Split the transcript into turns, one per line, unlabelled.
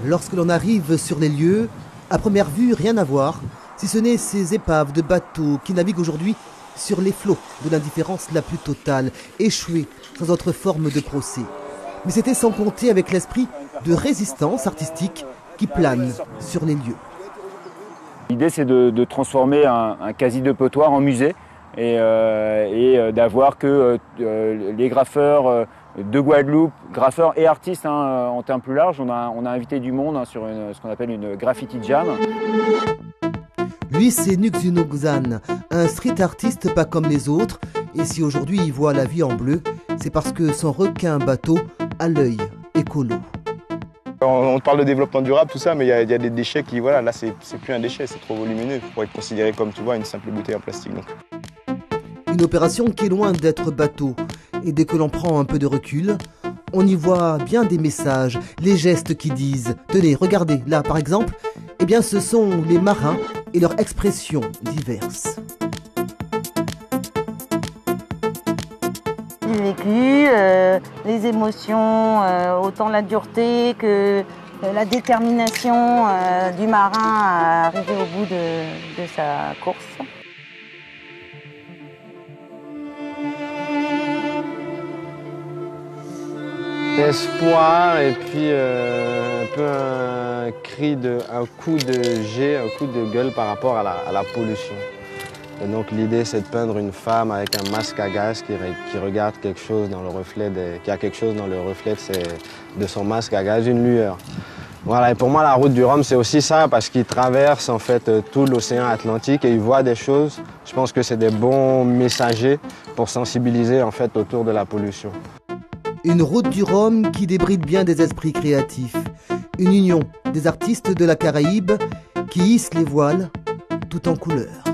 Lorsque l'on arrive sur les lieux, à première vue, rien à voir, si ce n'est ces épaves de bateaux qui naviguent aujourd'hui sur les flots de l'indifférence la plus totale, échoués sans autre forme de procès. Mais c'était sans compter avec l'esprit de résistance artistique qui plane sur les lieux.
L'idée, c'est de transformer un quasi-dépotoir en musée et d'avoir que les graffeurs de Guadeloupe, graffeurs et artistes en termes plus larges. On a invité du monde sur ce qu'on appelle une graffiti jam.
Lui, c'est Nuxuno Xan, un street artiste pas comme les autres. Et si aujourd'hui il voit la vie en bleu, c'est parce que son requin bateau a l'œil écolo.
On parle de développement durable, tout ça, mais il y a des déchets qui, voilà, là c'est plus un déchet, c'est trop volumineux pour être considéré comme, tu vois, une simple bouteille en plastique. Donc.
Une opération qui est loin d'être bateau. Et dès que l'on prend un peu de recul, on y voit bien des messages, les gestes qui disent « Tenez, regardez, là par exemple », eh bien ce sont les marins et leurs expressions diverses.
Du vécu, les émotions, autant la dureté que la détermination du marin à arriver au bout de sa course.
Espoir et puis un peu un coup de jet, un coup de gueule par rapport à la pollution. Et donc l'idée c'est de peindre une femme avec un masque à gaz qui regarde quelque chose dans le reflet, qui a quelque chose dans le reflet de son masque à gaz, une lueur. Voilà, et pour moi la route du Rhum c'est aussi ça parce qu'il traverse en fait tout l'océan Atlantique et il voit des choses. Je pense que c'est des bons messagers pour sensibiliser en fait autour de la pollution.
Une route du Rhum qui débride bien des esprits créatifs. Une union des artistes de la Caraïbe qui hissent les voiles tout en couleur.